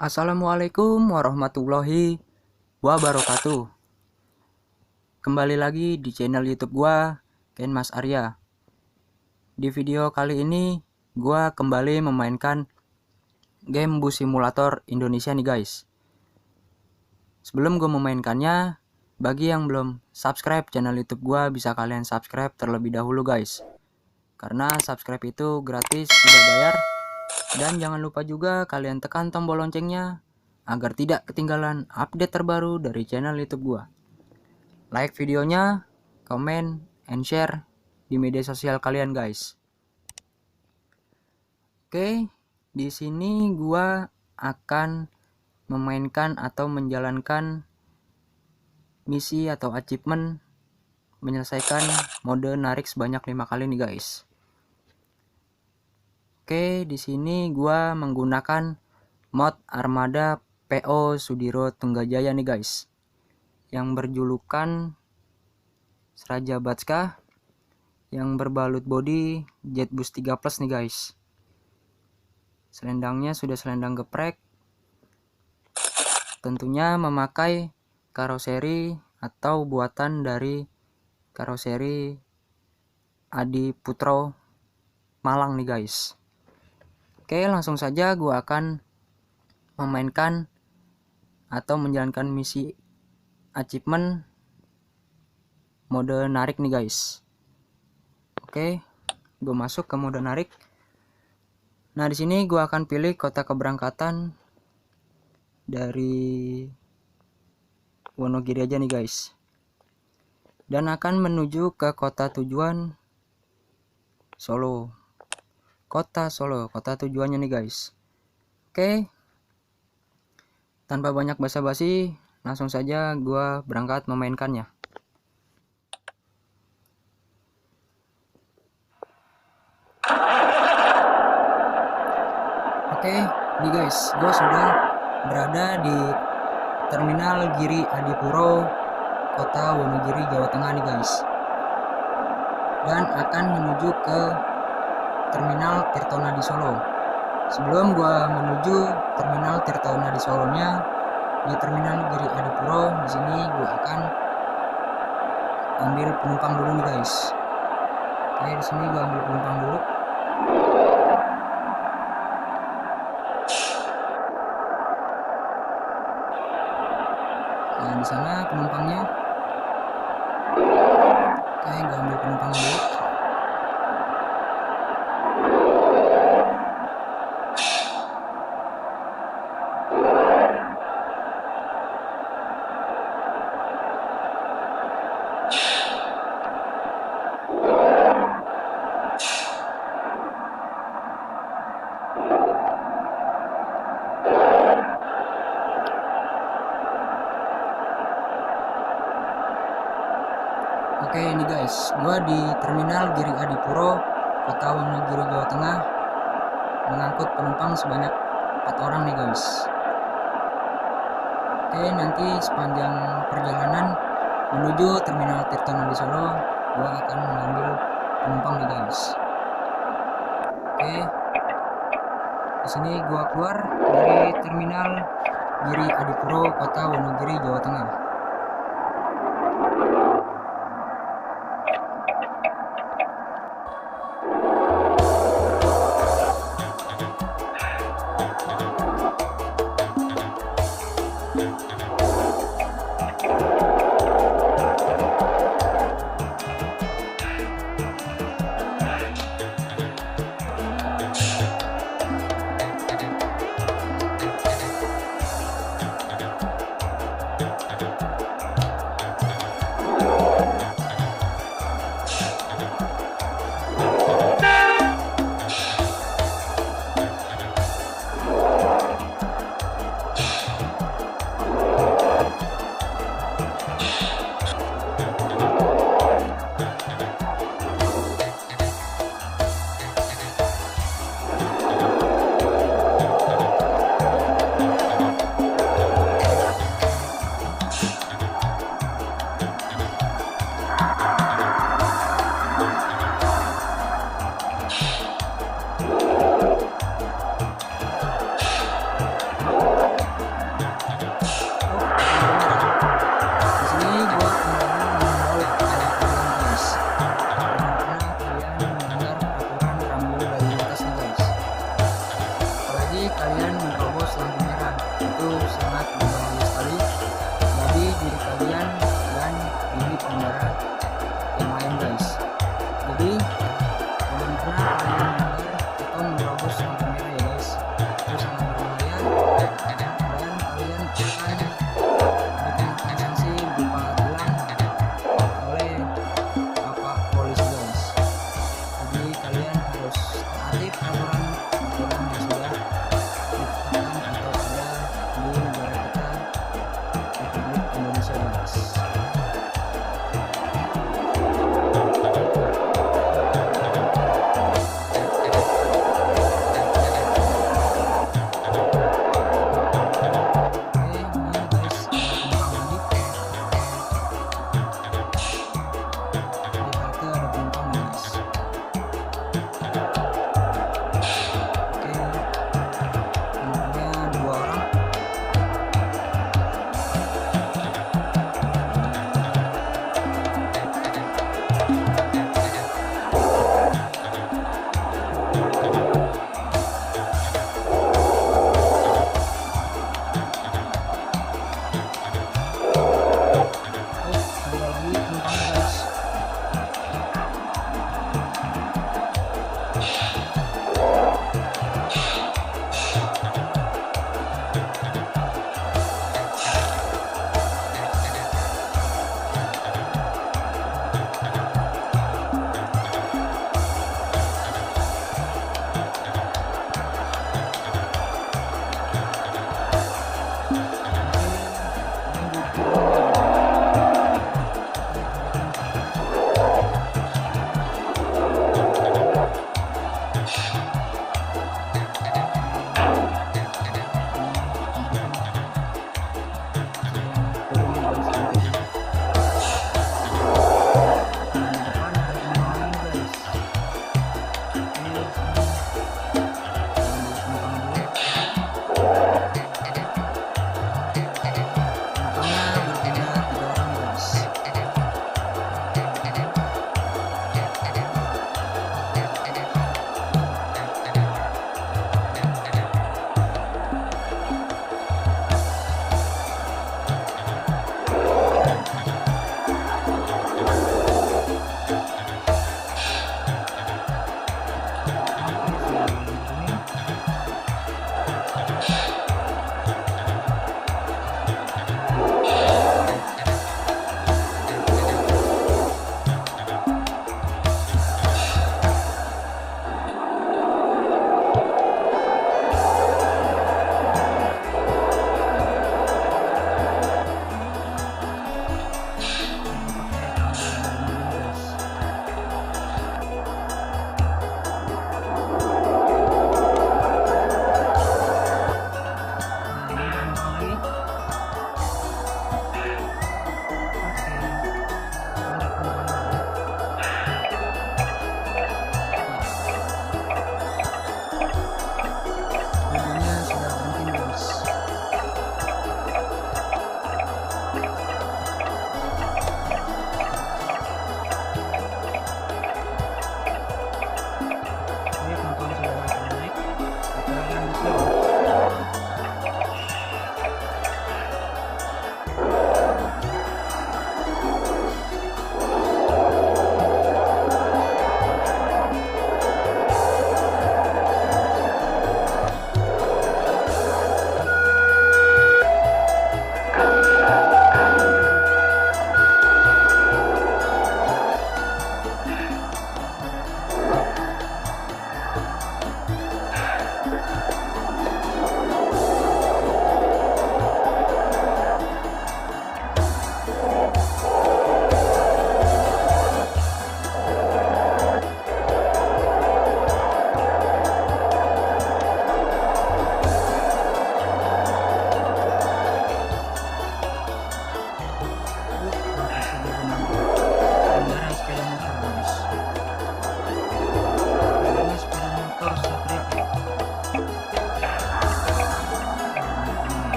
Assalamualaikum warahmatullahi wabarakatuh. Kembali lagi di channel YouTube gua, Ken Mas Arya. Di video kali ini gua kembali memainkan game bus simulator Indonesia nih guys. Sebelum gua memainkannya, bagi yang belum subscribe channel YouTube gua, bisa kalian subscribe terlebih dahulu guys. Karena subscribe itu gratis, tidak bayar. Dan jangan lupa juga kalian tekan tombol loncengnya agar tidak ketinggalan update terbaru dari channel YouTube gua. Like videonya, comment, and share di media sosial kalian guys. Oke, di sini gua akan memainkan atau menjalankan misi atau achievement menyelesaikan mode narik sebanyak 5 kali nih guys. Oke, di sini gua menggunakan mod armada PO Sudiro Tunggajaya nih guys, yang berjulukan Sraja Batska, yang berbalut body Jetbus 3 Plus nih guys. Selendangnya sudah selendang geprek, tentunya memakai karoseri atau buatan dari karoseri Adi Putro Malang nih guys. Oke, langsung saja gua akan memainkan atau menjalankan misi achievement mode narik nih guys. Oke, gue masuk ke mode narik. Nah, di sini gue akan pilih kota keberangkatan dari Wonogiri aja nih guys, dan akan menuju ke kota tujuan Solo. Kota Solo, kota tujuannya nih guys. Oke, tanpa banyak basa-basi, langsung saja gue berangkat memainkannya. Oke, nih guys, gue sudah berada di Terminal Giri Adipuro, Kota Wonogiri, Jawa Tengah nih guys, dan akan menuju ke Terminal Tirtonadi Solo. Sebelum gue menuju Terminal Tirtonadi Solonya, di Terminal Giri Adipuro, di sini gue akan ambil penumpang dulu nih guys. Oke, di sini gue ambil penumpang dulu. Nah, di sana penumpangnya. Oke, gue ambil penumpang dulu. Oke, ini guys, gua di Terminal Giri Adipuro, Kota Wonogiri, Jawa Tengah, mengangkut penumpang sebanyak 4 orang nih guys. Oke, nanti sepanjang perjalanan menuju Terminal Tirtonadi Solo, gua akan mengambil penumpang nih guys. Oke, di sini gua keluar dari Terminal Giri Adipuro, Kota Wonogiri, Jawa Tengah.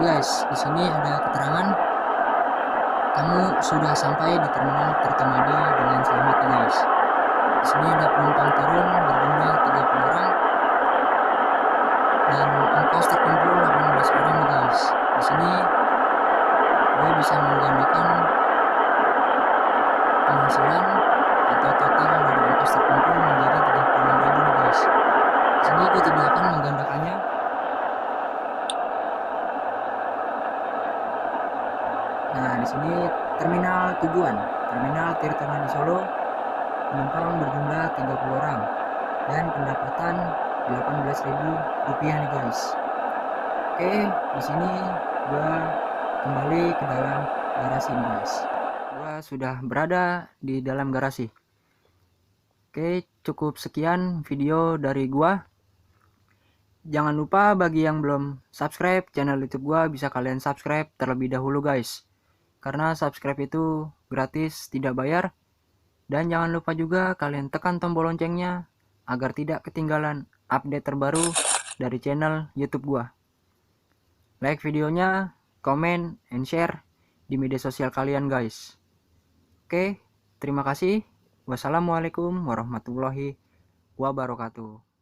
guys, di sini ada keterangan kamu sudah sampai di terminal Tirtomadi dengan selamat nih guys. Di sini ada penumpang turun berjumlah 30 orang dan ongkos terkumpul 18 orang nih guys. Di sini gue bisa menggandakan penghasilan atau total dari ongkos terkumpul menjadi 36.000 nih guys. Di sini gue tidak akan menggandakannya. Nah, di sini terminal tujuan, terminal Tirtonadi Solo, penumpang berjumlah 30 orang dan pendapatan 18.000 rupiah nih guys. Oke, di sini gua kembali ke dalam garasi nih guys. Gua sudah berada di dalam garasi. Oke, cukup sekian video dari gua. Jangan lupa bagi yang belum subscribe channel YouTube gua, bisa kalian subscribe terlebih dahulu guys. Karena subscribe itu gratis, tidak bayar. Dan jangan lupa juga kalian tekan tombol loncengnya agar tidak ketinggalan update terbaru dari channel YouTube gua. Like videonya, comment, and share di media sosial kalian guys. Oke, terima kasih. Wassalamualaikum warahmatullahi wabarakatuh.